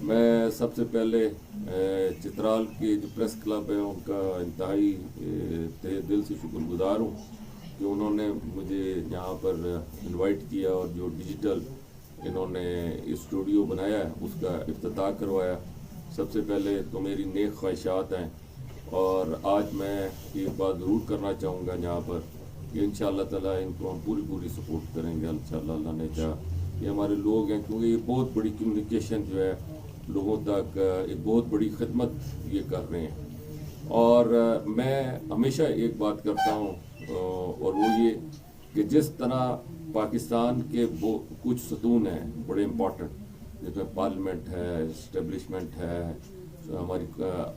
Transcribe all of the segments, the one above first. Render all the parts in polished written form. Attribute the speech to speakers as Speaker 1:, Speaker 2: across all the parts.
Speaker 1: میں سب سے پہلے چترال کے جو پریس کلب ہے ان کا انتہائی تہ دل سے شکر گزار ہوں کہ انہوں نے مجھے یہاں پر انوائٹ کیا اور جو ڈیجیٹل انہوں نے اسٹوڈیو بنایا ہے اس کا افتتاح کروایا۔ سب سے پہلے تو میری نیک خواہشات ہیں، اور آج میں ایک بات ضرور کرنا چاہوں گا یہاں پر کہ انشاءاللہ تعالیٰ ان کو ہم پوری سپورٹ کریں گے انشاءاللہ اللہ نے چاہا۔ یہ ہمارے لوگ ہیں، کیونکہ یہ بہت بڑی کمیونیکیشن جو ہے لوگوں تک ایک بہت بڑی خدمت یہ کر رہے ہیں۔ اور میں ہمیشہ ایک بات کرتا ہوں اور وہ یہ کہ جس طرح پاکستان کے کچھ ستون ہیں بڑے امپورٹنٹ، جس میں پارلیمنٹ ہے، اسٹیبلشمنٹ ہے، ہماری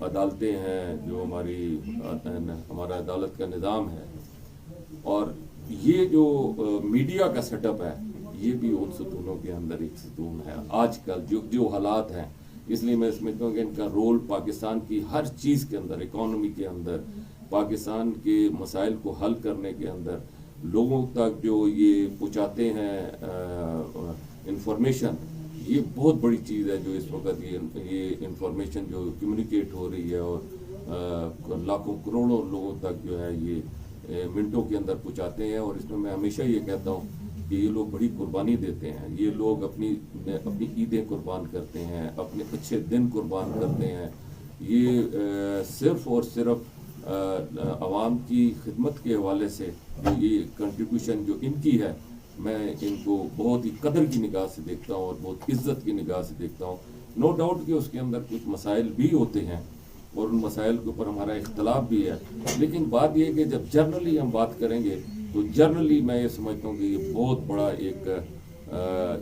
Speaker 1: عدالتیں ہیں، جو ہمارا عدالت کا نظام ہے، اور یہ جو میڈیا کا سیٹ اپ ہے یہ بھی ان ستونوں کے اندر ایک ستون ہے آج کل جو حالات ہیں۔ اس لیے میں سمجھتا ہوں کہ ان کا رول پاکستان کی ہر چیز کے اندر، اکانومی کے اندر، پاکستان کے مسائل کو حل کرنے کے اندر، لوگوں تک جو یہ پہنچاتے ہیں انفارمیشن، یہ بہت بڑی چیز ہے جو اس وقت یہ انفارمیشن جو کمیونیکیٹ ہو رہی ہے اور لاکھوں کروڑوں لوگوں تک جو ہے یہ منٹوں کے اندر پہنچاتے ہیں۔ اور اس میں ہمیشہ یہ کہتا ہوں کہ یہ لوگ بڑی قربانی دیتے ہیں، یہ لوگ اپنی عیدیں قربان کرتے ہیں، اپنے اچھے دن قربان کرتے ہیں، یہ صرف اور صرف عوام کی خدمت کے حوالے سے جو یہ کنٹریبیوشن جو ان کی ہے، میں ان کو بہت ہی قدر کی نگاہ سے دیکھتا ہوں اور بہت عزت کی نگاہ سے دیکھتا ہوں۔ نو ڈاؤٹ کہ اس کے اندر کچھ مسائل بھی ہوتے ہیں اور ان مسائل کے اوپر ہمارا اختلاف بھی ہے، لیکن بات یہ ہے کہ جب جرنلی ہم بات کریں گے تو جرنلی میں یہ سمجھتا ہوں کہ یہ بہت بڑا ایک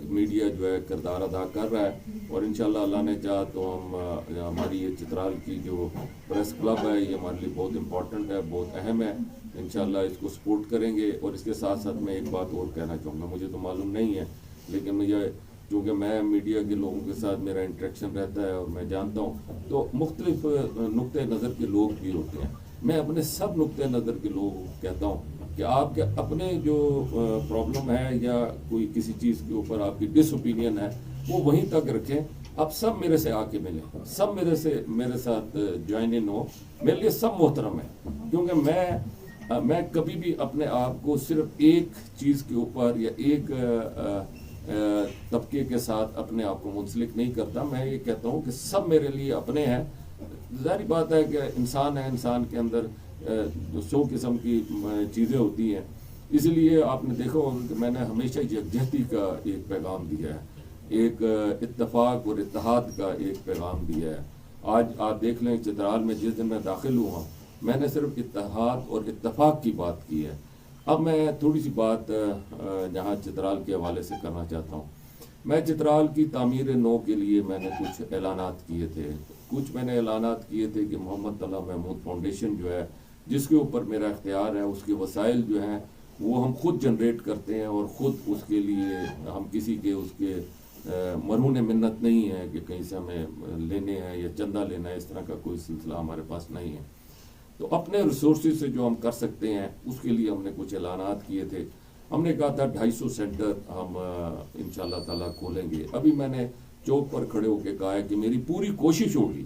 Speaker 1: میڈیا جو ہے کردار ادا کر رہا ہے۔ اور انشاءاللہ اللہ نے چاہا تو ہماری یہ چترال کی جو پریس کلب ہے یہ ہمارے لیے بہت امپورٹنٹ ہے، بہت اہم ہے، انشاءاللہ اس کو سپورٹ کریں گے۔ اور اس کے ساتھ ساتھ میں ایک بات اور کہنا چاہوں گا، مجھے تو معلوم نہیں ہے لیکن مجھے چونکہ میں میڈیا کے لوگوں کے ساتھ میرا انٹریکشن رہتا ہے اور میں جانتا ہوں تو مختلف نقطۂ نظر کے لوگ بھی ہوتے ہیں۔ میں اپنے سب نقطۂ نظر کے لوگوں کو کہتا ہوں کہ آپ کے اپنے جو پرابلم ہے یا کوئی کسی چیز کے اوپر آپ کی ڈس اوپینین ہے وہ وہیں تک رکھیں، آپ سب میرے سے آ کے ملیں، سب میرے ساتھ جوائن ان ہو، میرے لیے سب محترم ہے، کیونکہ میں کبھی بھی اپنے آپ کو صرف ایک چیز کے اوپر یا ایک طبقے کے ساتھ اپنے آپ کو منسلک نہیں کرتا۔ میں یہ کہتا ہوں کہ سب میرے لیے اپنے ہیں۔ ظاہری بات ہے کہ انسان ہے، انسان کے اندر 100 قسم کی چیزیں ہوتی ہیں، اس لیے آپ نے دیکھا ہوگا کہ میں نے ہمیشہ یکجہتی کا ایک پیغام دیا ہے، ایک اتفاق اور اتحاد کا ایک پیغام دیا ہے۔ آج آپ دیکھ لیں چترال میں جس دن میں داخل ہوا میں نے صرف اتحاد اور اتفاق کی بات کی ہے۔ اب میں تھوڑی سی بات یہاں چترال کے حوالے سے کرنا چاہتا ہوں۔ میں چترال کی تعمیر نو کے لیے میں نے کچھ اعلانات کیے تھے، میں نے اعلانات کیے تھے کہ محمد طلعہ محمود فاؤنڈیشن جو ہے جس کے اوپر میرا اختیار ہے، اس کے وسائل جو ہیں وہ ہم خود جنریٹ کرتے ہیں اور خود اس کے لیے ہم کسی کے اس کے مرہون منت نہیں ہے کہ کہیں سے ہمیں لینے ہیں یا چندہ لینا ہے، اس طرح کا کوئی سلسلہ ہمارے پاس نہیں ہے۔ تو اپنے ریسورسز سے جو ہم کر سکتے ہیں اس کے لیے ہم نے کچھ اعلانات کیے تھے۔ ہم نے کہا تھا 250 سینٹر ہم انشاءاللہ تعالیٰ کھولیں گے۔ ابھی میں نے چوک پر کھڑے ہو کے کہا ہے کہ میری پوری کوشش ہوگی،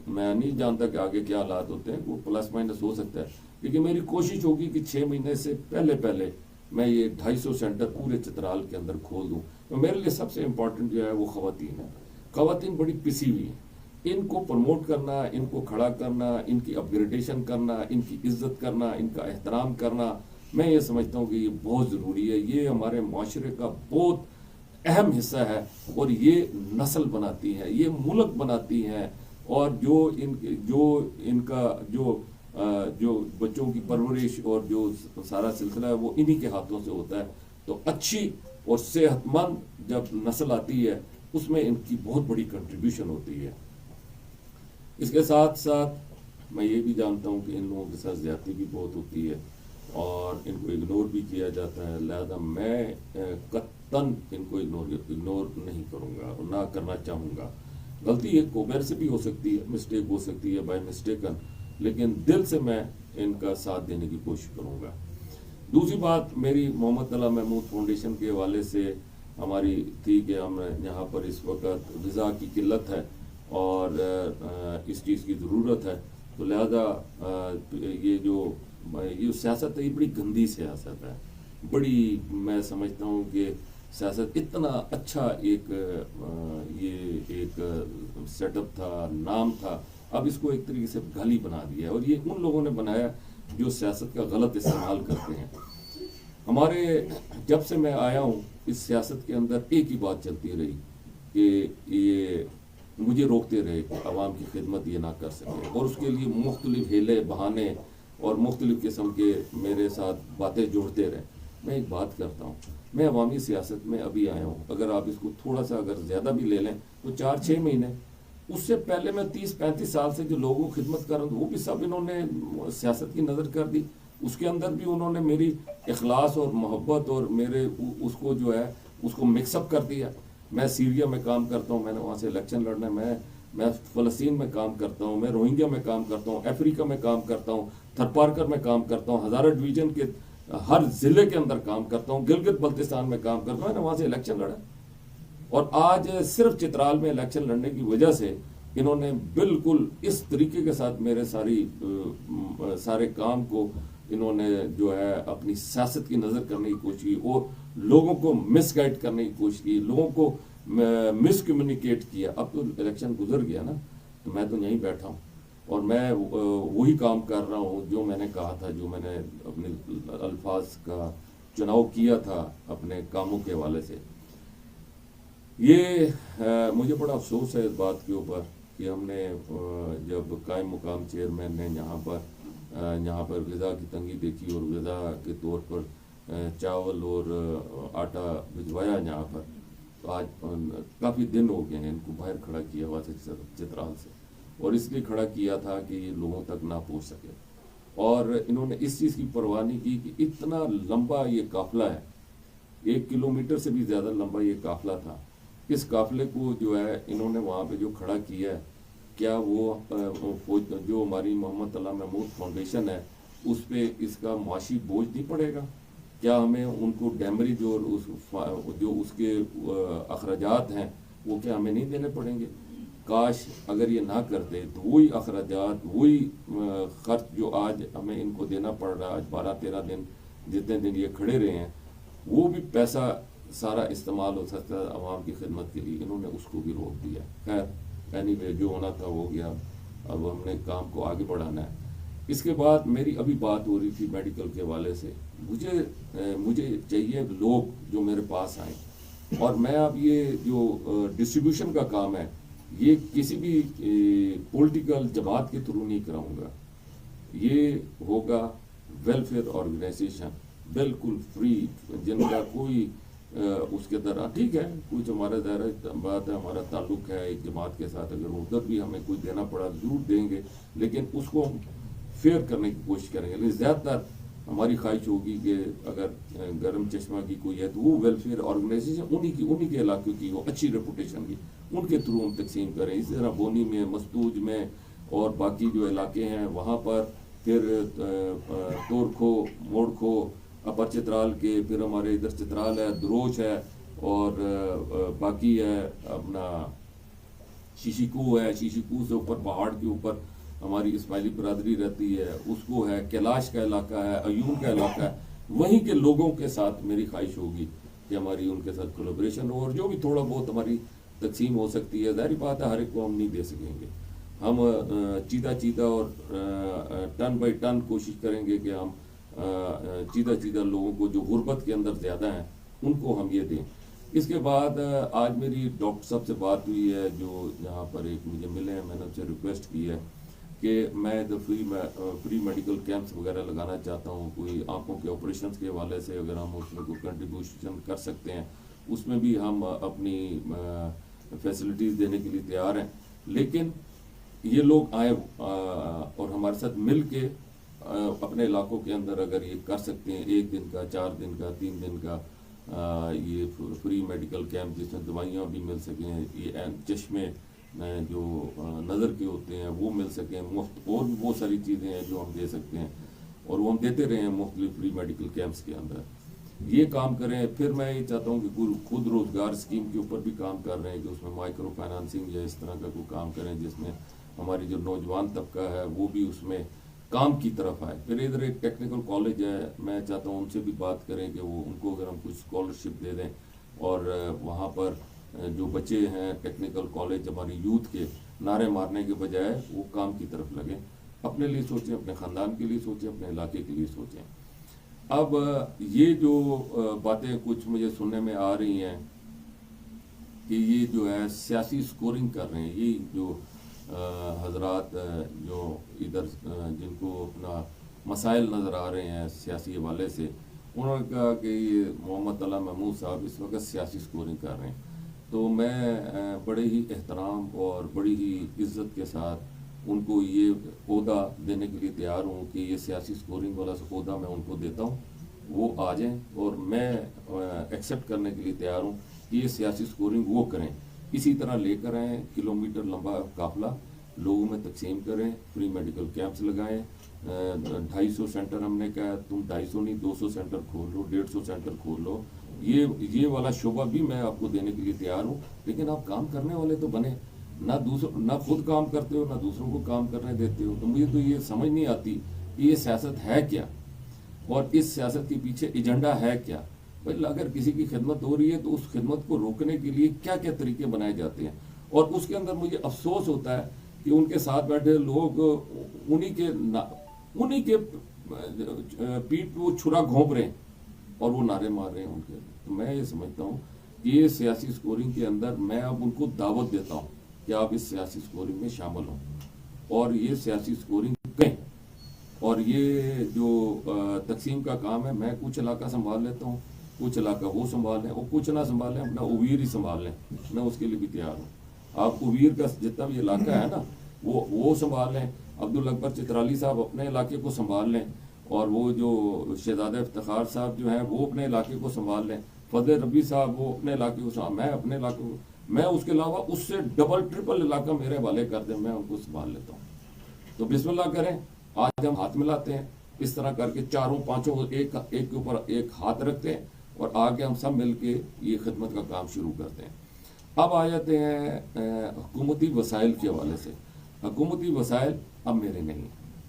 Speaker 1: میں نہیں جانتا کہ آگے کیا حالات ہوتے ہیں، وہ پلس مائنس ہو سکتا ہے، لیکن میری کوشش ہوگی کہ 6 مہینے سے پہلے میں یہ 250 سینٹر پورے چترال کے اندر کھول دوں۔ تو میرے لیے سب سے امپورٹنٹ جو ہے وہ خواتین ہیں۔ خواتین بڑی پسی ہوئی ہیں، ان کو پروموٹ کرنا، ان کو کھڑا کرنا، ان کی اپ گریڈیشن کرنا، ان کی عزت کرنا، ان کا احترام کرنا، میں یہ سمجھتا ہوں کہ یہ بہت ضروری ہے۔ یہ ہمارے معاشرے کا بہت اہم حصہ ہے اور یہ نسل بناتی ہیں، یہ ملک بناتی ہیں، اور جو بچوں کی پرورش اور جو سارا سلسلہ ہے وہ انہی کے ہاتھوں سے ہوتا ہے۔ تو اچھی اور صحت مند جب نسل آتی ہے اس میں ان کی بہت بڑی کنٹریبیوشن ہوتی ہے۔ اس کے ساتھ ساتھ میں یہ بھی جانتا ہوں کہ ان لوگوں کے ساتھ زیادتی بھی بہت ہوتی ہے اور ان کو اگنور بھی کیا جاتا ہے، لہذا میں قطعاً ان کو اگنور نہیں کروں گا اور نہ کرنا چاہوں گا۔ غلطی ایک کو میرے سے بھی ہو سکتی ہے، مسٹیک ہو سکتی ہے بائی مسٹیکن، لیکن دل سے میں ان کا ساتھ دینے کی کوشش کروں گا۔ دوسری بات میری محمد طلعہ محمود فاؤنڈیشن کے حوالے سے ہماری تھی کہ ہم یہاں پر اس وقت غذا کی قلت ہے اور اس چیز کی ضرورت ہے، تو لہذا یہ سیاست ہے، یہ بڑی گندی سیاست ہے، بڑی میں سمجھتا ہوں کہ سیاست اتنا اچھا ایک سیٹ اپ تھا، نام تھا، اب اس کو ایک طریقے سے گالی بنا دیا ہے، اور یہ ان لوگوں نے بنایا جو سیاست کا غلط استعمال کرتے ہیں۔ ہمارے جب سے میں آیا ہوں اس سیاست کے اندر ایک ہی بات چلتی رہی کہ یہ مجھے روکتے رہے کہ عوام کی خدمت یہ نہ کر سکے، اور اس کے لیے مختلف ہیلے بہانے اور مختلف قسم کے میرے ساتھ باتیں جوڑتے رہے۔ میں ایک بات کرتا ہوں، میں عوامی سیاست میں ابھی آیا ہوں، اگر آپ اس کو تھوڑا سا اگر زیادہ بھی لے لیں تو 4-6 مہینے، اس سے پہلے میں 30-35 سال سے جو لوگوں کی خدمت کر رہا ہوں وہ بھی سب انہوں نے سیاست کی نظر کر دی، اس کے اندر بھی انہوں نے میری اخلاص اور محبت اور میرے اس کو جو ہے اس کو مکس اپ کر دیا۔ میں سیریا میں کام کرتا ہوں، میں نے وہاں سے الیکشن لڑنا ہے، میں فلسطین میں کام کرتا ہوں، میں روہنگیا میں کام کرتا ہوں، افریقہ میں کام کرتا ہوں، تھرپارکر میں کام کرتا ہوں، ہزارہ ڈویژن کے ہر ضلع کے اندر کام کرتا ہوں، گلگت بلتستان میں کام کرتا ہوں، میں نے وہاں سے الیکشن لڑا، اور آج صرف چترال میں الیکشن لڑنے کی وجہ سے انہوں نے بالکل اس طریقے کے ساتھ میرے سارے کام کو انہوں نے جو ہے اپنی سیاست کی نظر کرنے کی کوشش کی، اور لوگوں کو مس گائڈ کرنے کی کوشش کی، لوگوں کو مس کمیونیکیٹ کیا۔ اب تو الیکشن گزر گیا نا، تو میں تو یہیں بیٹھا ہوں اور میں وہی کام کر رہا ہوں جو میں نے کہا تھا، جو میں نے اپنے الفاظ کا چناؤ کیا تھا اپنے کاموں کے حوالے سے۔ یہ مجھے بڑا افسوس ہے اس بات کے اوپر کہ ہم نے جب قائم مقام چیئرمین نے یہاں پر غذا کی تنگی دیکھی اور غذا کے طور پر چاول اور آٹا بھجوایا یہاں پر، تو آج کافی دن ہو گئے ہیں ان کو باہر کھڑا کیا ہوا تھا چترال سے، اور اس لیے کھڑا کیا تھا کہ یہ لوگوں تک نہ پہنچ سکے، اور انہوں نے اس چیز کی پرواہ نہیں کی کہ اتنا لمبا یہ قافلہ ہے، 1 کلومیٹر سے بھی زیادہ لمبا یہ قافلہ تھا، اس قافلے کو جو ہے انہوں نے وہاں پہ جو کھڑا کیا ہے، کیا وہ جو ہماری محمد طلعہ محمود فاؤنڈیشن ہے اس پہ اس کا معاشی بوجھ نہیں پڑے گا؟ کیا ہمیں ان کو ڈیمریج اور جو اس کے اخراجات ہیں وہ کیا ہمیں نہیں دینے پڑیں گے؟ کاش اگر یہ نہ کرتے تو وہی اخراجات، وہی خرچ جو آج ہمیں ان کو دینا پڑ رہا ہے، آج 12-13 دن جتنے دن یہ کھڑے رہے ہیں، وہ بھی پیسہ سارا استعمال ہو سکتا ہے عوام کی خدمت کے لیے، انہوں نے اس کو بھی روک دیا۔ خیر اینی وے جو ہونا تھا ہو گیا، اب ہم نے کام کو آگے بڑھانا ہے۔ اس کے بعد میری ابھی بات ہو رہی تھی میڈیکل کے حوالے سے، مجھے چاہیے لوگ جو میرے پاس آئیں، اور میں اب یہ جو ڈسٹریبیوشن کا کام ہے یہ کسی بھی پولیٹیکل جماعت کے تھرو نہیں کراؤں گا، یہ ہوگا ویلفیئر آرگنائزیشن بالکل فری، جن کا کوئی اس کے طرح ٹھیک ہے کچھ ہمارا ظاہر بات ہے، ہمارا تعلق ہے ایک جماعت کے ساتھ، اگر ادھر بھی ہمیں کچھ دینا پڑا ضرور دیں گے، لیکن اس کو فیئر کرنے کی کوشش کریں گے۔ لیکن زیادہ تر ہماری خواہش ہوگی کہ اگر گرم چشمہ کی کوئی ہے تو وہ ویلفیئر آرگنائزیشن انہی کے علاقے کی ہو، اچھی ریپوٹیشن کی، ان کے تھرو ہم تقسیم کریں۔ اسی طرح بونی میں، مستوج میں اور باقی جو علاقے ہیں وہاں پر، پھر تورکھو، موڑکھو، اپر چترال کے، پھر ہمارے ادھر چترال ہے، دروچ ہے، اور باقی ہے اپنا شیشی کو ہے، شیشی کو سے اوپر پہاڑ کے اوپر ہماری اسماعیلی برادری رہتی ہے، اس کو ہے، کیلاش کا علاقہ ہے، ایوب کا علاقہ ہے، وہیں کے لوگوں کے ساتھ میری خواہش ہوگی کہ ہماری ان کے ساتھ کولیبریشن ہو، اور جو بھی تھوڑا بہت ہماری تقسیم ہو سکتی ہے، ظاہری بات ہے ہر ایک کو ہم نہیں دے سکیں گے، ہم چیدہ اور ٹن بائی ٹن کوشش کریں گے کہ ہم چیدہ لوگوں کو جو غربت کے اندر زیادہ ہیں ان کو ہم یہ دیں۔ اس کے بعد آج میری ڈاکٹر صاحب سے بات ہوئی ہے جو یہاں پر ایک مجھے ملے ہیں، میں نے ان سے ریکویسٹ کی ہے کہ میں فری میڈیکل کیمپس وغیرہ لگانا چاہتا ہوں، کوئی آنکھوں کے آپریشنس کے حوالے سے اگر ہم اس میں کوئی کنٹریبیوشن کر سکتے ہیں اس میں بھی ہم اپنی فیسلٹیز دینے کے لیے تیار ہیں، لیکن یہ لوگ آئیں اور ہمارے ساتھ مل کے اپنے علاقوں کے اندر اگر یہ کر سکتے ہیں 1 دن کا، 4 دن کا، 3 دن کا یہ فری میڈیکل کیمپ جس میں دوائیاں بھی مل سکیں، یہ چشمے جو نظر کے ہوتے ہیں وہ مل سکیں مفت، اور بھی بہت ساری چیزیں ہیں جو ہم دے سکتے ہیں، اور وہ ہم دیتے رہے ہیں مختلف فری میڈیکل کیمپس کے اندر۔ یہ کام کریں. پھر میں یہ چاہتا ہوں کہ خود روزگار اسکیم کے اوپر بھی کام کر رہے ہیں کہ اس میں مائکرو فائنانسنگ یا اس طرح کا کوئی کام کریں جس میں ہماری جو نوجوان طبقہ ہے وہ بھی اس میں کام کی طرف آئے. پھر ادھر ایک ٹیکنیکل کالج ہے, میں چاہتا ہوں ان سے بھی بات کریں کہ وہ ان کو اگر ہم کچھ اسکالرشپ دے دیں اور وہاں پر جو بچے ہیں ٹیکنیکل کالج ہماری یوتھ کے نعرے مارنے کے بجائے وہ کام کی طرف لگیں, اپنے لیے سوچیں, اپنے خاندان کے لیے سوچیں, اپنے علاقے کے لیے سوچیں. اب یہ جو باتیں کچھ مجھے سننے میں آ رہی ہیں کہ یہ جو ہے سیاسی سکورنگ کر رہے ہیں, یہ جو حضرات جو ادھر جن کو اپنا مسائل نظر آ رہے ہیں سیاسی حوالے سے, انہوں نے کہا کہ یہ محمد طلحہ محمود صاحب اس وقت سیاسی سکورنگ کر رہے ہیں. تو میں بڑے ہی احترام اور بڑی ہی عزت کے ساتھ ان کو یہ عہدہ دینے کے لیے تیار ہوں کہ یہ سیاسی سکورنگ والا عہدہ میں ان کو دیتا ہوں, وہ آ جائیں, اور میں ایکسیپٹ کرنے کے لیے تیار ہوں کہ یہ سیاسی سکورنگ وہ کریں. اسی طرح لے کر آئیں, کلومیٹر لمبا قافلہ لوگوں میں تقسیم کریں, فری میڈیکل کیمپس لگائیں. 250 سینٹر ہم نے کہا, تم 250 نہیں 200 سینٹر کھول لو, 150 سینٹر کھول لو. یہ والا شعبہ بھی میں آپ کو دینے کے لیے تیار ہوں, لیکن آپ کام کرنے والے تو بنے. نہ خود کام کرتے ہو, نہ دوسروں کو کام کرنے دیتے ہو. تو مجھے تو یہ سمجھ نہیں آتی کہ یہ سیاست ہے کیا, اور اس سیاست کے پیچھے ایجنڈا ہے کیا. بھائی اگر کسی کی خدمت ہو رہی ہے تو اس خدمت کو روکنے کے لیے کیا کیا طریقے بنائے جاتے ہیں. اور اس کے اندر مجھے افسوس ہوتا ہے کہ ان کے ساتھ بیٹھے لوگ انہی کے پیٹ پہ وہ چھرا گھونپ رہے ہیں اور وہ نعرے مار رہے ہیں ان کے. تو میں یہ سمجھتا ہوں کہ یہ سیاسی سکورنگ کے اندر میں اب ان کو دعوت دیتا ہوں کہ آپ اس سیاسی سکورنگ میں شامل ہوں اور یہ سیاسی سکورنگ کریں. اور یہ جو تقسیم کا کام ہے, میں کچھ علاقہ سنبھال لیتا ہوں, کچھ علاقہ وہ سنبھال لیں, اور کچھ نہ سنبھالیں, اپنا اویر ہی سنبھال لیں. میں اس کے لیے بھی تیار ہوں. آپ اویر کا جتنا بھی علاقہ ہے نا وہ سنبھال لیں. عبدالاکبر چترالی صاحب اپنے علاقے کو سنبھال لیں, اور وہ جو شہزادہ افتخار صاحب جو ہیں وہ اپنے علاقے کو سنبھال لیں. فضل ربی صاحب وہ اپنے علاقے کو سنبھال, میں اپنے علاقے کو, میں اس کے علاوہ اس سے ڈبل ٹرپل علاقہ میرے حوالے کر دیں, میں ان کو سنبھال لیتا ہوں. تو بسم اللہ کریں. آج ہم ہاتھ ملاتے ہیں, اس طرح کر کے چاروں پانچوں ایک کے اوپر ایک ہاتھ رکھتے ہیں, اور آگے ہم سب مل کے یہ خدمت کا کام شروع کرتے ہیں. اب آ جاتے ہیں حکومتی وسائل کے حوالے سے. حکومتی وسائل اب میرے نہیں,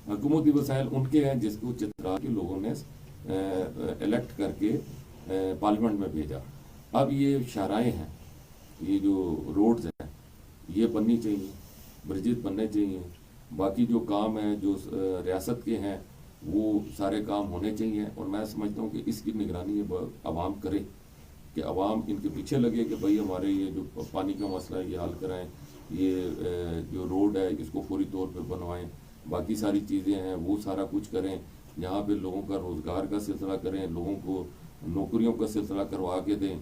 Speaker 1: حکومتی وسائل ان کے ہیں جس کو چترال کے لوگوں نے الیکٹ کر کے پارلیمنٹ میں بھیجا. اب یہ شاہراہیں ہیں, یہ جو روڈز ہیں یہ بننی چاہیے, برجز بننے چاہیے. باقی جو کام ہیں جو ریاست کے ہیں وہ سارے کام ہونے چاہیے. اور میں سمجھتا ہوں کہ اس کی نگرانی عوام کرے, کہ عوام ان کے پیچھے لگے کہ بھائی ہمارے یہ جو پانی کا مسئلہ ہے یہ حل کرائیں, یہ جو روڈ ہے اس کو فوری طور پہ بنوائیں, باقی ساری چیزیں ہیں وہ سارا کچھ کریں. یہاں پہ لوگوں کا روزگار کا سلسلہ کریں, لوگوں کو نوکریوں کا سلسلہ کروا کے دیں.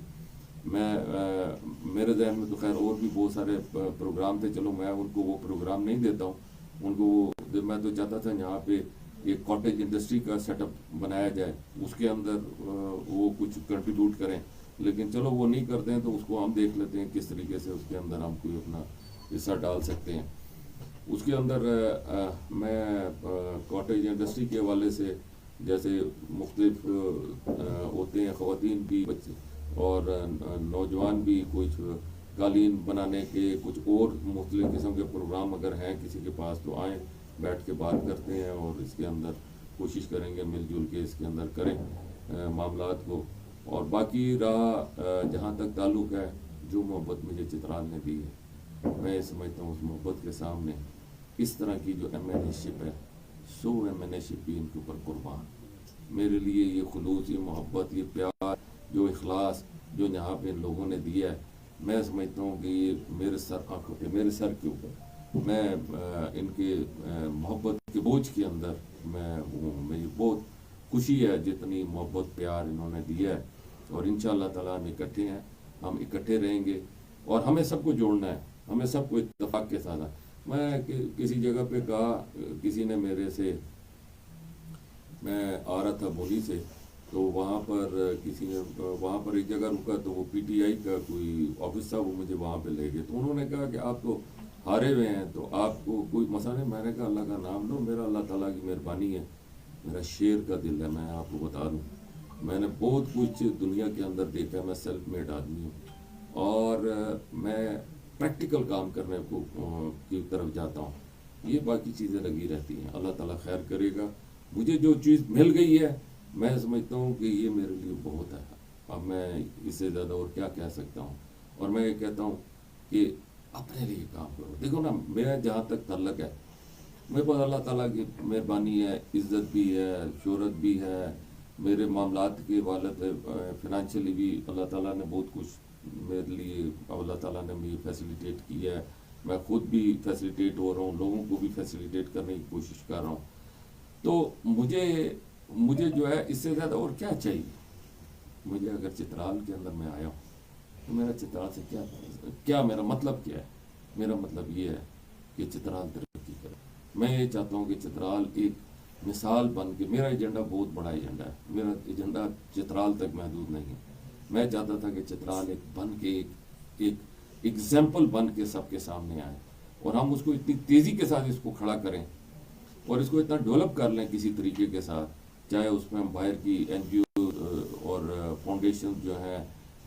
Speaker 1: میرے ذہن میں تو خیر اور بھی بہت سارے پروگرام تھے, چلو میں ان کو وہ پروگرام نہیں دیتا ہوں ان کو. میں تو چاہتا تھا یہاں پہ ایک کاٹیج انڈسٹری کا سیٹ اپ بنایا جائے, اس کے اندر وہ کچھ کنٹریبیوٹ کریں, لیکن چلو وہ نہیں کرتے ہیں تو اس کو ہم دیکھ لیتے ہیں کس طریقے سے اس کے اندر ہم کوئی اپنا حصہ ڈال سکتے ہیں. اس کے اندر میں کاٹیج انڈسٹری کے حوالے سے جیسے مختلف ہوتے ہیں, خواتین بھی بچے اور نوجوان بھی, کچھ قالین بنانے کے, کچھ اور مختلف قسم کے پروگرام اگر ہیں کسی کے پاس تو آئیں, بیٹھ کے بات کرتے ہیں اور اس کے اندر کوشش کریں گے مل جل کے اس کے اندر کریں معاملات کو. اور باقی رہا جہاں تک تعلق ہے, جو محبت مجھے چترال نے دی ہے, میں سمجھتا ہوں اس محبت کے سامنے اس طرح کی جو ایم این اے شپ ہے, 100 ایم این اے شپ بھی ان کے اوپر قربان. میرے لیے یہ خلوص, یہ محبت, یہ پیار, جو اخلاص جو یہاں پہ ان لوگوں نے دیا ہے, میں سمجھتا ہوں کہ یہ میرے سر کے اوپر میں ان کے محبت کے بوجھ کے اندر میں ہوں. مجھے بہت خوشی ہے جتنی محبت پیار انہوں نے دیا ہے, اور انشاءاللہ تعالیٰ ہم اکٹھے ہیں, ہم اکٹھے رہیں گے, اور ہمیں سب کو جوڑنا ہے, ہمیں سب کو اتفاق کے ساتھ. میں کسی جگہ پہ کہا, کسی نے میرے سے, میں آ رہا تھا بولی سے, تو وہاں پر کسی نے وہاں پر ایک جگہ رکا تو وہ پی ٹی آئی کا کوئی آفس تھا, وہ مجھے وہاں پہ لے گئے. تو انہوں نے کہا کہ آپ تو ہارے ہوئے ہیں تو آپ کو کوئی مسئلہ نہیں. میں نے کہا اللہ کا نام لو, میرا اللہ تعالیٰ کی مہربانی ہے, میرا شیر کا دل ہے, میں آپ کو بتا دوں میں نے بہت کچھ دنیا کے اندر دیکھا. میں سیلف میڈ آدمی ہوں اور میں پریکٹیکل کام کرنے کی طرف جاتا ہوں. یہ باقی چیزیں لگی رہتی ہیں. اللہ تعالیٰ خیر کرے گا. مجھے جو چیز مل گئی ہے میں سمجھتا ہوں کہ یہ میرے لیے بہت ہے. اب میں اس سے زیادہ اور کیا کہہ سکتا ہوں. اور میں یہ کہتا ہوں کہ اپنے لیے کام کرو. دیکھو نا, میرا جہاں تک تعلق ہے, میرے پاس اللہ تعالیٰ کی مہربانی ہے, عزت بھی ہے, شہرت بھی ہے, میرے معاملات کے والد فنانشلی بھی اللہ تعالیٰ نے بہت کچھ میرے لیے, اللہ تعالیٰ نے مجھے فیسیلیٹیٹ کیا ہے. میں خود بھی فیسیلیٹیٹ ہو رہا ہوں, لوگوں کو بھی فیسیلیٹیٹ کرنے کی کوشش کر رہا ہوں. تو مجھے جو ہے اس سے زیادہ اور کیا چاہیے. مجھے اگر چترال کے اندر میں آیا ہوں تو میرا چترال سے کیا میرا مطلب کیا ہے. میرا مطلب یہ ہے کہ چترال ترقی کرے. میں یہ چاہتا ہوں کہ چترال ایک مثال بن کے, میرا ایجنڈا بہت بڑا ایجنڈا ہے. میرا ایجنڈا چترال تک محدود نہیں ہے. میں چاہتا تھا کہ چترال ایک بن کے ایک ایگزامپل بن کے سب کے سامنے آئے اور ہم اس کو اتنی تیزی کے ساتھ اس کو کھڑا کریں اور اس کو اتنا ڈیولپ کر لیں کسی طریقے کے ساتھ, چاہے اس میں ہم باہر کی این جی او اور فاؤنڈیشن جو ہیں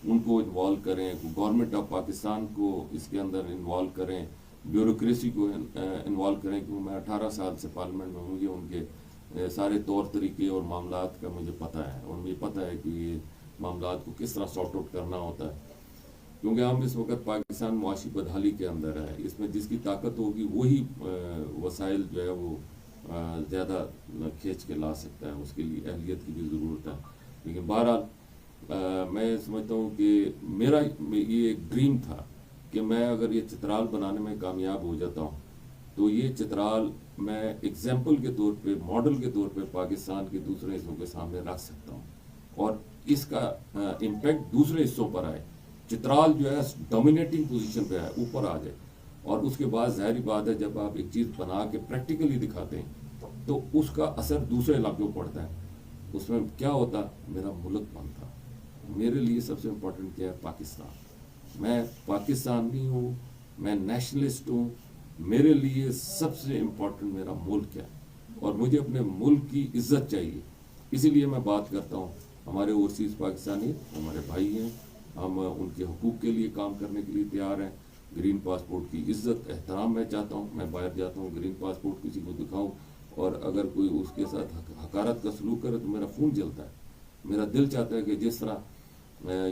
Speaker 1: ان کو انوالو کریں, گورنمنٹ آف پاکستان کو اس کے اندر انوالو کریں, بیوروکریسی کو انوالو کریں. کیونکہ میں 18 سال سے پارلیمنٹ میں ہوں, یہ ان کے سارے طور طریقے اور معاملات کا مجھے پتہ ہے اور مجھے پتہ ہے کہ یہ معاملات کو کس طرح سارٹ آؤٹ کرنا ہوتا ہے. کیونکہ ہم اس وقت پاکستان معاشی بدحالی کے اندر ہے. اس میں جس کی طاقت ہوگی وہی وسائل جو ہے وہ زیادہ کھینچ کے لا سکتا ہے. اس کے لیے اہلیت کی بھی ضرورت ہے. لیکن بہرحال میں سمجھتا ہوں کہ میرا یہ ایک ڈریم تھا کہ میں اگر یہ چترال بنانے میں کامیاب ہو جاتا ہوں تو یہ چترال میں ایگزامپل کے طور پہ, ماڈل کے طور پہ پاکستان کے دوسرے حصوں کے سامنے رکھ سکتا ہوں اور اس کا امپیکٹ دوسرے حصوں پر آئے. چترال جو ہے ڈومینیٹنگ پوزیشن پہ ہے, اوپر آ جائے. اور اس کے بعد ظاہری بات ہے جب آپ ایک چیز بنا کے پریکٹیکلی دکھاتے ہیں تو اس کا اثر دوسرے علاقوں کو پڑتا ہے. اس میں کیا ہوتا, میرا ملک بنتا. میرے لیے سب سے امپورٹنٹ کیا ہے, پاکستان. میں پاکستانی ہوں, میں نیشنلسٹ ہوں. میرے لیے سب سے امپورٹنٹ میرا ملک ہے اور مجھے اپنے ملک کی عزت چاہیے. اسی لیے میں بات کرتا ہوں. ہمارے اوورسیز پاکستانی ہمارے بھائی ہیں, ہم ان کے حقوق کے لیے کام کرنے کے لیے تیار ہیں. گرین پاسپورٹ کی عزت احترام میں چاہتا ہوں. میں باہر جاتا ہوں, گرین پاسپورٹ کسی کو دکھاؤں اور اگر کوئی اس کے ساتھ حقارت کا سلوک کرے تو میرا خون جلتا ہے. میرا دل چاہتا ہے کہ جس طرح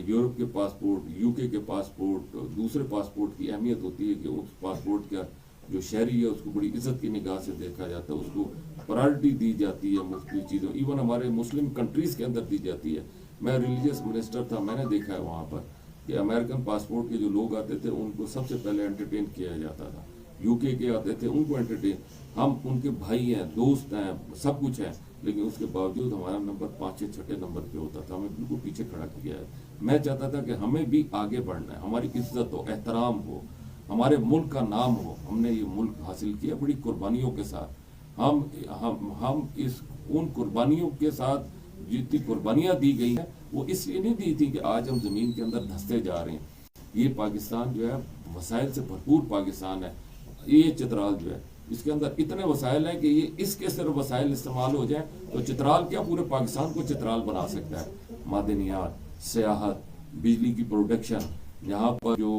Speaker 1: یورپ کے پاسپورٹ, یو کے پاسپورٹ, دوسرے پاسپورٹ کی اہمیت ہوتی ہے کہ اس پاسپورٹ کا جو شہری ہے اس کو بڑی عزت کی نگاہ سے دیکھا جاتا ہے, اس کو پرائرٹی دی جاتی ہے مختلف چیزوں, ایون ہمارے مسلم کنٹریز کے اندر دی جاتی ہے. میں ریلیجیس منسٹر تھا, میں نے دیکھا ہے وہاں پر کہ امریکن پاسپورٹ کے جو لوگ آتے تھے ان کو سب سے پہلے انٹرٹین کیا جاتا تھا. یو کے آتے تھے ان کو انٹرٹین, ہم ان کے بھائی ہیں, دوست ہیں, سب کچھ ہیں, لیکن اس کے باوجود ہمارا نمبر 5 6 نمبر پہ ہوتا تھا. ہمیں بالکل پیچھے کھڑا کیا ہے. میں چاہتا تھا کہ ہمیں بھی آگے بڑھنا ہے, ہماری عزت ہو, احترام ہو, ہمارے ملک کا نام ہو. ہم نے یہ ملک حاصل کیا بڑی قربانیوں کے ساتھ. ہم ان قربانیوں کے ساتھ جتنی قربانیاں دی گئی ہیں وہ اس لیے نہیں دی تھی کہ آج ہم زمین کے اندر دھستے جا رہے ہیں. یہ پاکستان جو ہے وسائل سے بھرپور پاکستان ہے. یہ چترال جو ہے اس کے اندر اتنے وسائل ہیں کہ یہ اس کے صرف وسائل استعمال ہو جائیں تو چترال کیا پورے پاکستان کو چترال بنا سکتا ہے. معدنیات, سیاحت, بجلی کی پروڈکشن, یہاں پر جو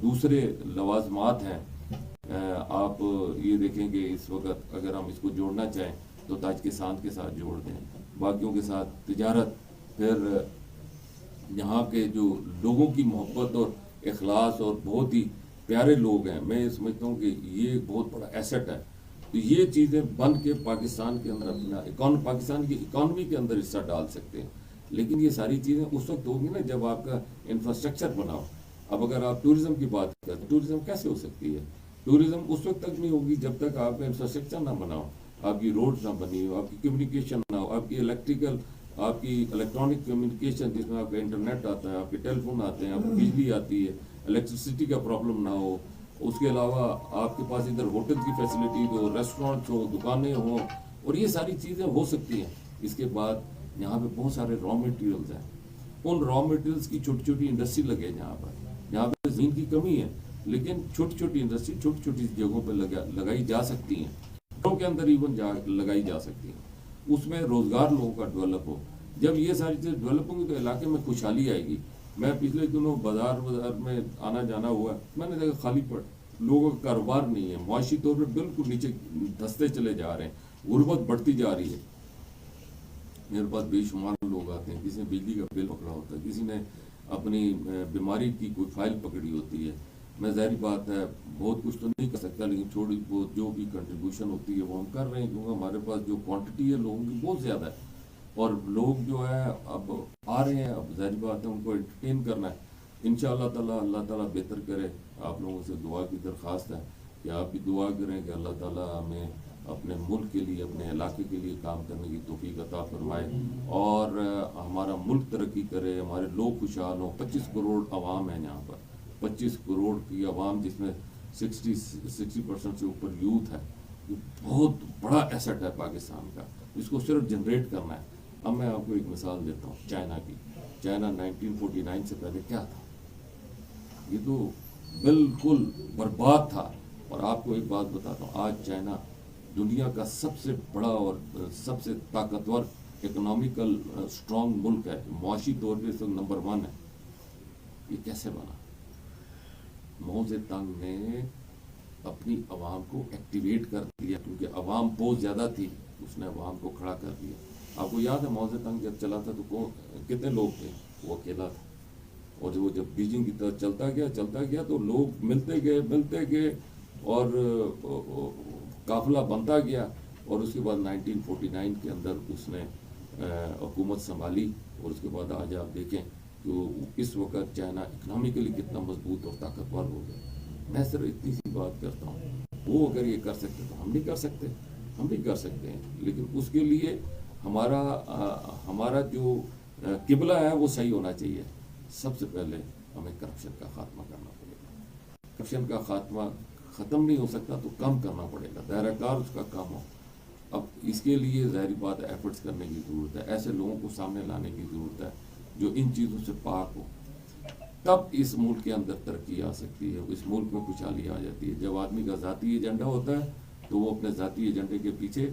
Speaker 1: دوسرے لوازمات ہیں, آپ یہ دیکھیں کہ اس وقت اگر ہم اس کو جوڑنا چاہیں تو تاجکستان کے ساتھ جوڑ دیں, باقیوں کے ساتھ تجارت. پھر یہاں کے جو لوگوں کی محبت اور اخلاص اور بہت ہی پیارے لوگ ہیں, میں سمجھتا ہوں کہ یہ ایک بہت بڑا ایسٹ ہے. تو یہ چیزیں بن کے پاکستان کے اندر اپنا پاکستان کی اکانومی کے اندر حصہ ڈال سکتے ہیں. لیکن یہ ساری چیزیں اس وقت ہوگی نا جب آپ کا انفراسٹرکچر بناؤ. اب اگر آپ ٹورزم کی بات کریں تو ٹورزم کیسے ہو سکتی ہے؟ ٹورزم اس وقت تک نہیں ہوگی جب تک آپ کا انفراسٹرکچر نہ بناؤ, آپ کی روڈز نہ بنی ہو, آپ کی کمیونیکیشن نہ ہو, آپ کی الیکٹرانک کمیونیکیشن جس میں آپ کا انٹرنیٹ آتا ہے, آپ کے ٹیلی فون آتے ہیں, آپ کی بجلی آتی ہے, الیکٹریسٹی کا پرابلم نہ ہو. اس کے علاوہ آپ کے پاس ادھر ہوٹل کی فیسلٹی ہو, ریسٹورینٹس ہو, دکانیں ہوں, اور یہ ساری چیزیں ہو سکتی ہیں. اس کے بعد یہاں پہ بہت سارے را مٹیریلز ہیں. ان را مٹیریلز کی چھوٹی چھوٹی انڈسٹری لگے جہاں پہ زمین کی کمی ہے, لیکن چھوٹی چھوٹی انڈسٹری چھوٹی چھوٹی جگہوں پہ لگائی جا سکتی ہیں. گھروں کے اندر ایون لگائی جا سکتی ہیں. اس میں روزگار لوگوں کا ڈیولپ ہو. جب یہ ساری چیزیں ڈیولپ ہوں گی تو علاقے میں خوشحالی آئے گی. میں پچھلے دنوں بازار میں آنا جانا ہوا، میں نے دیکھا خالی پڑ، لوگوں کا کاروبار نہیں ہے، معاشی طور پر بالکل نیچے دھستے چلے جا رہے ہیں، غربت بڑھتی جا رہی ہے. میرے پاس بے شمار لوگ آتے ہیں، کسی نے بجلی کا بل پکڑا ہوتا ہے، کسی نے اپنی بیماری کی کوئی فائل پکڑی ہوتی ہے. میں ظاہری بات ہے بہت کچھ تو نہیں کر سکتا، لیکن چھوٹی بہت جو بھی کنٹریبیوشن ہوتی ہے وہ ہم کر رہے ہیں، کیونکہ ہمارے پاس جو کوانٹٹی ہے لوگوں کی بہت زیادہ ہے، اور لوگ جو ہے اب آ رہے ہیں. اب ظاہری بات ہے ان کو انٹرٹین کرنا ہے. انشاءاللہ تعالیٰ اللہ تعالیٰ بہتر کرے. آپ لوگوں سے دعا کی درخواست ہے کہ آپ بھی دعا کریں کہ اللہ تعالیٰ ہمیں اپنے ملک کے لیے، اپنے علاقے کے لیے کام کرنے کی توفیق عطا فرمائے، اور ہمارا ملک ترقی کرے، ہمارے لوگ خوشحال ہوں. 25 کروڑ عوام ہیں یہاں پر، 25 کروڑ کی عوام، جس میں 60% سے اوپر یوتھ ہے. یہ بہت بڑا ایسٹ ہے پاکستان کا، جس کو صرف جنریٹ کرنا ہے. اب میں آپ کو ایک مثال دیتا ہوں چائنا کی. چائنا 1949 سے پہلے کیا تھا؟ یہ تو بالکل برباد تھا. اور آپ کو ایک بات بتاتا ہوں، آج چائنا دنیا کا سب سے بڑا اور سب سے طاقتور اکنامیکل اسٹرانگ ملک ہے، معاشی طور پہ اس وقت نمبر 1 ہے. یہ کیسے بنا؟ ماؤ زے تنگ نے اپنی عوام کو ایکٹیویٹ کر دیا، کیونکہ عوام بہت زیادہ تھی، اس نے عوام کو کھڑا کر دیا. آپ کو یاد ہے ماؤ زے تنگ جب چلا تھا تو کتنے لوگ تھے؟ وہ اکیلا تھا. اور وہ جب بیجنگ کی طرف چلتا گیا تو لوگ ملتے گئے اور قافلہ بنتا گیا. اور اس کے بعد 1949 کے اندر اس نے حکومت سنبھالی. اور اس کے بعد آج آپ دیکھیں کہ اس وقت چائنا اکنامیکلی کتنا مضبوط اور طاقتور ہو گیا. میں صرف اتنی سی بات کرتا ہوں، وہ اگر یہ کر سکتے تو ہم نہیں کر سکتے؟ ہم بھی کر سکتے ہیں، لیکن اس کے لیے ہمارا جو قبلہ ہے وہ صحیح ہونا چاہیے. سب سے پہلے ہمیں کرپشن کا خاتمہ کرنا پڑے گا. کرپشن کا خاتمہ ختم نہیں ہو سکتا تو کم کرنا پڑے گا، دائرہ کار اس کا کم ہو. اب اس کے لیے ظاہری بات ہے ایفرٹس کرنے کی ضرورت ہے، ایسے لوگوں کو سامنے لانے کی ضرورت ہے جو ان چیزوں سے پاک ہو. تب اس ملک کے اندر ترقی آ سکتی ہے، اس ملک میں خوشحالی آ جاتی ہے. جب آدمی کا ذاتی ایجنڈا ہوتا ہے تو وہ اپنے ذاتی ایجنڈے کے پیچھے،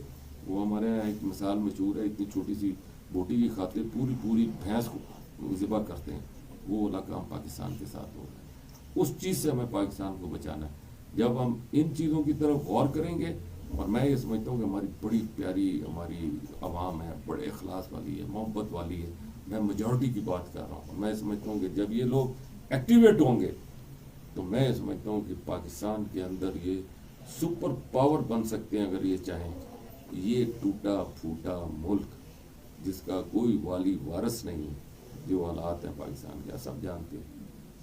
Speaker 1: وہ ہمارے یہاں ایک مثال مشہور ہے، اتنی چھوٹی سی بوٹی کی خاطر پوری بھینس کو ذبح کرتے ہیں. وہ والا کام پاکستان کے ساتھ ہو رہا ہے. اس چیز سے ہمیں پاکستان کو بچانا ہے. جب ہم ان چیزوں کی طرف غور کریں گے، اور میں یہ سمجھتا ہوں کہ ہماری بڑی پیاری ہماری عوام ہے، بڑے اخلاص والی ہے، محبت والی ہے. میں میجورٹی کی بات کر رہا ہوں. میں سمجھتا ہوں کہ جب یہ لوگ ایکٹیویٹ ہوں گے تو میں سمجھتا ہوں کہ پاکستان کے اندر یہ سپر پاور بن سکتے ہیں اگر یہ چاہیں. یہ ٹوٹا پھوٹا ملک جس کا کوئی والی وارث نہیں، جو حالات ہیں پاکستان کے سب جانتے ہیں،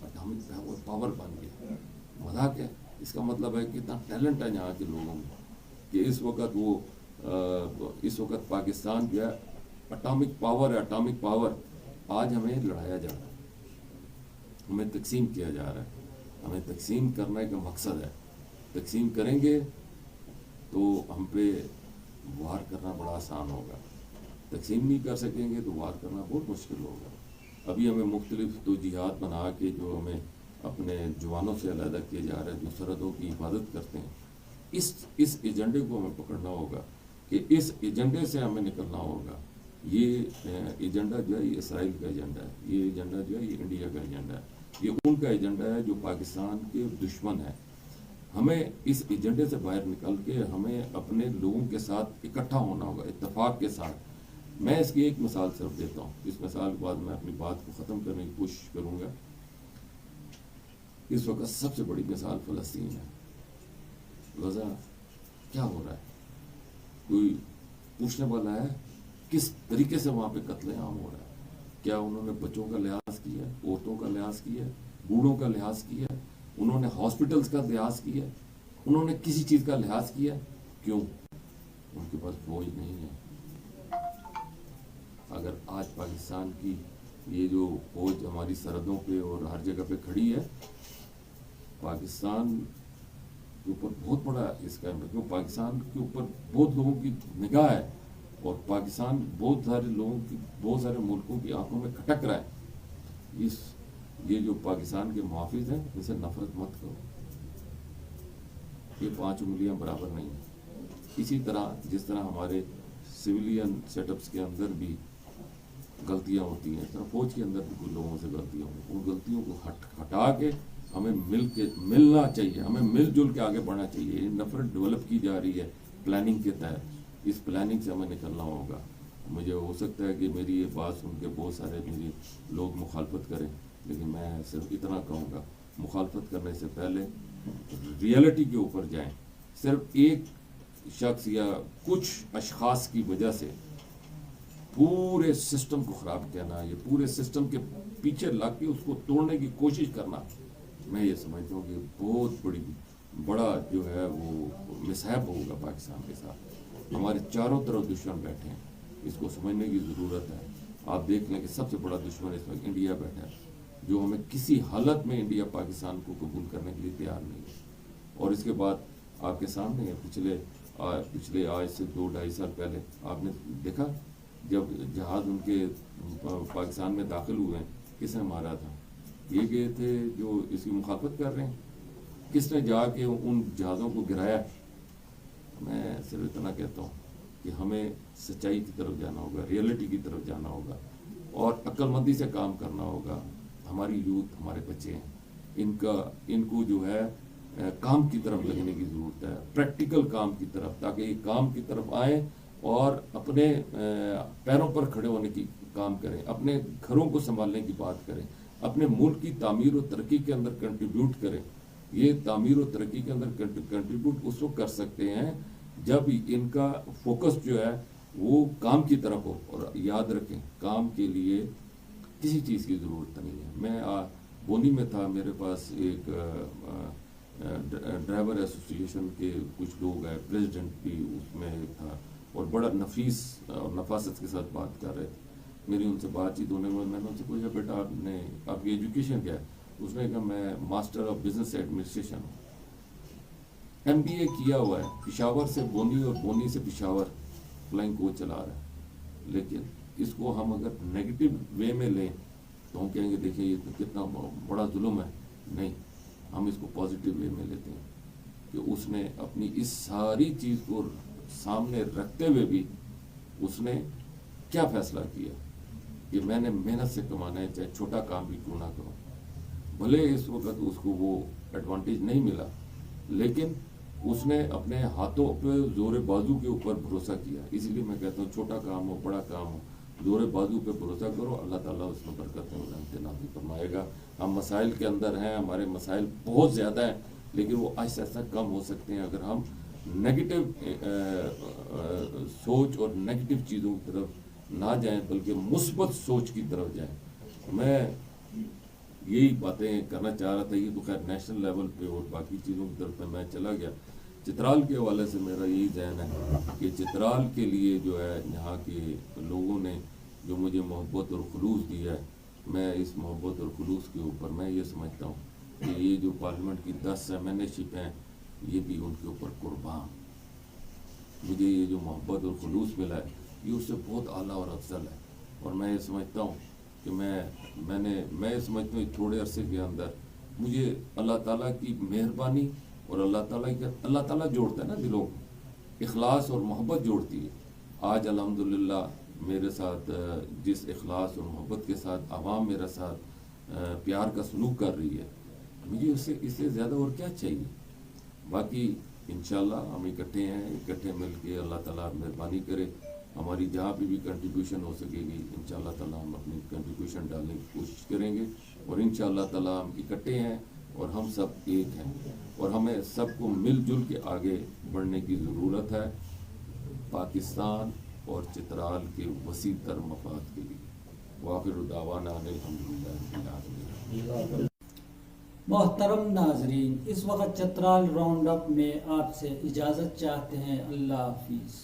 Speaker 1: اٹامک پاور بن گیا. مذاق ہے؟ اس کا مطلب ہے کتنا ٹیلنٹ ہے یہاں کے لوگوں میں، کہ اس وقت پاکستان جو ہے اٹامک پاور ہے. اٹامک پاور آج ہمیں لڑایا جا رہا ہے، ہمیں تقسیم کیا جا رہا ہے. ہمیں تقسیم کرنے کا مقصد ہے. تقسیم کریں گے تو ہم پہ وار کرنا بڑا آسان ہوگا. تقسیم نہیں کر سکیں گے تو وار کرنا بہت مشکل ہوگا. ابھی ہمیں مختلف توجیہات بنا کے جو ہمیں اپنے جوانوں سے علیحدہ کیے جا رہے ہیں، جو سرحدوں کی حفاظت کرتے ہیں، اس ایجنڈے کو ہمیں پکڑنا ہوگا کہ اس ایجنڈے سے ہمیں نکلنا ہوگا. یہ ایجنڈا جو ہے یہ اسرائیل کا ایجنڈا ہے، یہ ایجنڈا جو ہے یہ انڈیا کا ایجنڈا ہے، یہ ان کا ایجنڈا ہے جو پاکستان کے دشمن ہے. ہمیں اس ایجنڈے سے باہر نکل کے ہمیں اپنے لوگوں کے ساتھ اکٹھا ہونا ہوگا، اتفاق کے ساتھ. میں اس کی ایک مثال صرف دیتا ہوں، اس مثال کے بعد میں اپنی بات کو ختم کرنے کی کوشش کروں گا. اس وقت سب سے بڑی مثال فلسطین ہے. غزہ کیا ہو رہا ہے؟ کوئی پوچھنے والا ہے کس طریقے سے وہاں پہ قتل عام ہو رہا ہے؟ کیا انہوں نے بچوں کا لحاظ کیا ہے، عورتوں کا لحاظ کیا ہے، بوڑھوں کا لحاظ کیا ہے؟ انہوں نے ہاسپٹلز کا لحاظ کیا ہے؟ انہوں نے کسی چیز کا لحاظ کیا ہے؟ کیوں؟ ان کے پاس فوج نہیں ہے. اگر آج پاکستان کی یہ جو فوج ہماری سرحدوں پہ اور ہر جگہ پہ کھڑی ہے، پاکستان کے اوپر بہت بڑا اس کا کیوں پاکستان کے اوپر بہت لوگوں کی نگاہ ہے، اور پاکستان بہت سارے ملکوں کی آنکھوں میں کھٹک رہا ہے. یہ جو پاکستان کے محافظ ہیں ان سے نفرت مت کرو. یہ 5 انگلیاں برابر نہیں ہیں. اسی طرح جس طرح ہمارے سویلین سیٹ اپس کے اندر بھی غلطیاں ہوتی ہیں، طرح فوج کے اندر بھی کچھ لوگوں سے غلطیاں ہوں، ان غلطیوں کو ہٹا کے ہمیں ملنا چاہیے، ہمیں مل جل کے آگے بڑھنا چاہیے. یہ نفرت ڈیولپ کی جا رہی ہے پلاننگ کے تحت، اس پلاننگ سے ہمیں نکلنا ہوگا. مجھے ہو سکتا ہے کہ میری یہ بات سن کے بہت سارے میری لوگ مخالفت کریں، لیکن میں صرف اتنا کہوں گا، مخالفت کرنے سے پہلے ریئلٹی کے اوپر جائیں. صرف ایک شخص یا کچھ اشخاص کی وجہ سے پورے سسٹم کو خراب کہنا، یہ پورے سسٹم کے پیچھے لگ کے اس کو توڑنے کی کوشش کرنا، میں یہ سمجھتا ہوں کہ بہت بڑا جو ہے وہ مصائب ہوگا پاکستان کے ساتھ. ہمارے چاروں طرف دشمن بیٹھے ہیں، اس کو سمجھنے کی ضرورت ہے. آپ دیکھ لیں کہ سب سے بڑا دشمن اس وقت انڈیا بیٹھا ہے، جو ہمیں کسی حالت میں انڈیا پاکستان کو قبول کرنے کے لیے تیار نہیں ہے. اور اس کے بعد آپ کے سامنے ہے، پچھلے آج سے 2-2.5 سال پہلے آپ نے دیکھا جب جہاز ان کے پاکستان میں داخل ہوئے، کس نے مارا تھا؟ یہ گئے تھے جو اس کی مخالفت کر رہے ہیں. کس نے جا کے ان جہازوں کو گرایا؟ میں صرف اتنا کہتا ہوں کہ ہمیں سچائی کی طرف جانا ہوگا، ریئلٹی کی طرف جانا ہوگا اور عقل مندی سے کام کرنا ہوگا. ہماری یوتھ، ہمارے بچے ہیں، ان کو جو ہے کام کی طرف لگنے کی ضرورت ہے، پریکٹیکل کام کی طرف، تاکہ یہ کام کی طرف آئیں اور اپنے پیروں پر کھڑے ہونے کی کام کریں، اپنے گھروں کو سنبھالنے کی بات کریں، اپنے ملک کی تعمیر و ترقی کے اندر کنٹریبیوٹ کریں. یہ تعمیر و ترقی کے اندر کنٹریبیوٹ اس وقت کر سکتے ہیں جب ان کا فوکس جو ہے وہ کام کی طرف ہو. اور یاد رکھیں، کام کے لیے کسی چیز کی ضرورت نہیں ہے. میں بونی میں تھا، میرے پاس ایک ڈرائیور ایسوسی ایشن کے کچھ لوگ ہیں، پریزیڈنٹ بھی اس میں تھا، اور بڑا نفیس اور نفاست کے ساتھ بات کر رہے تھے. میری ان سے بات چیت ہونے میں نے ان سے پوچھا، بیٹا آپ کی ایجوکیشن کیا ہے؟ اس نے کہا میں ماسٹر آف بزنس ایڈمنسٹریشن ہوں، MBA کیا ہوا ہے، پشاور سے بونی اور بونی سے پشاور فلائنگ کوچ چلا رہا ہے. لیکن اس کو ہم اگر نیگیٹو وے میں لیں تو ہم کہیں گے دیکھیں یہ تو کتنا بڑا ظلم ہے. نہیں، ہم اس کو پازیٹیو وے میں لیتے ہیں کہ اس نے اپنی اس ساری چیز کو سامنے رکھتے ہوئے بھی اس نے کیا فیصلہ کیا کہ میں نے محنت سے کمانا ہے، چاہے چھوٹا کام بھی کیوں نہ کروں. بھلے اس وقت اس کو وہ ایڈوانٹیج نہیں ملا، لیکن اس نے اپنے ہاتھوں پہ زور بازو کے اوپر بھروسہ کیا. اسی لیے میں کہتا ہوں چھوٹا کام ہو بڑا کام ہو، زور بازو پہ بھروسہ کرو، اللہ تعالیٰ اس میں برکتیں نازل فرمائے گا. ہم مسائل کے اندر ہیں، ہمارے مسائل بہت زیادہ ہیں، لیکن وہ آہستہ آہستہ کم ہو سکتے ہیں اگر ہم نیگیٹو سوچ اور نیگیٹو چیزوں کی طرف نہ جائیں، بلکہ مثبت سوچ کی طرف جائیں. میں یہی باتیں کرنا چاہ رہا تھا. یہ تو خیر نیشنل لیول پہ اور باقی چیزوں کی طرف میں چلا گیا. چترال کے حوالے سے میرا یہی ذہن ہے کہ چترال کے لیے جو ہے یہاں کے لوگوں نے جو مجھے محبت اور خلوص دیا ہے، میں اس محبت اور خلوص کے اوپر میں یہ سمجھتا ہوں کہ یہ جو پارلیمنٹ کی 10 ممبرشپ ہیں، یہ بھی ان کے اوپر قربان. مجھے یہ جو محبت اور خلوص ملا ہے یہ اس سے بہت اعلیٰ اور افضل ہے. اور میں یہ سمجھتا ہوں کہ میں سمجھتا ہوں تھوڑے عرصے کے اندر مجھے اللہ تعالیٰ کی مہربانی اور اللہ تعالیٰ جوڑتا ہے نا دلوں کو، اخلاص اور محبت جوڑتی ہے. آج الحمدللہ میرے ساتھ جس اخلاص اور محبت کے ساتھ عوام میرا ساتھ پیار کا سلوک کر رہی ہے، مجھے اس سے زیادہ اور کیا چاہیے. باقی انشاءاللہ ہم اکٹھے ہیں، اکٹھے مل کے اللہ تعالیٰ مہربانی کرے، ہماری جہاں پہ بھی کنٹریبیوشن ہو سکے گی انشاءاللہ تعالیٰ ہم اپنی کنٹریبیوشن ڈالنے کی کوشش کریں گے. اور انشاءاللہ تعالیٰ ہم اکٹھے ہیں اور ہم سب ایک ہیں، اور ہمیں سب کو مل جل کے آگے بڑھنے کی ضرورت ہے پاکستان اور چترال کے وسیع تر مفاد کے لیے. وآخر دعوانا الحمدللہ رب العالمین.
Speaker 2: محترم ناظرین، اس وقت چترال راؤنڈ اپ میں آپ سے اجازت چاہتے ہیں. اللہ حافظ.